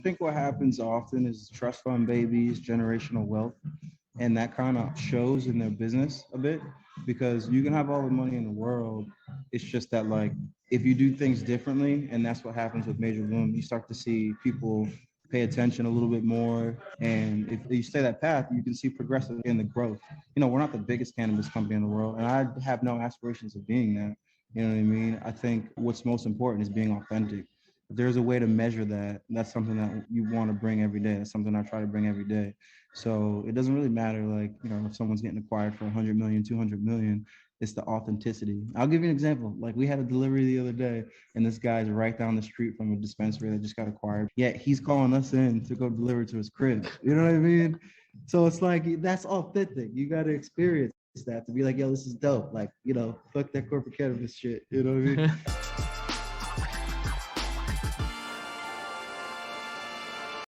I think what happens often is trust fund babies, generational wealth, and that kind of shows in their business a bit because you can have all the money in the world. It's just that, like, if you do things differently, and that's what happens with Major Bloom, you start to see people pay attention a little bit more. And if you stay that path, you can see progressive in the growth. We're not the biggest cannabis company in the world, and I have no aspirations of being that. You know what I mean? I think what's most important is being authentic. If there's a way to measure that, that's something that you want to bring every day. That's something I try to bring every day. So it doesn't really matter, like, if someone's getting acquired for 100 million, 200 million, it's the authenticity. I'll give you an example. Like, we had a delivery the other day, and this guy's right down the street from a dispensary that just got acquired. Yet he's calling us in to go deliver to his crib. You know what I mean? So it's like, that's authentic. You got to experience that to be like, yo, this is dope. Like, fuck that corporate cannabis shit. You know what I mean?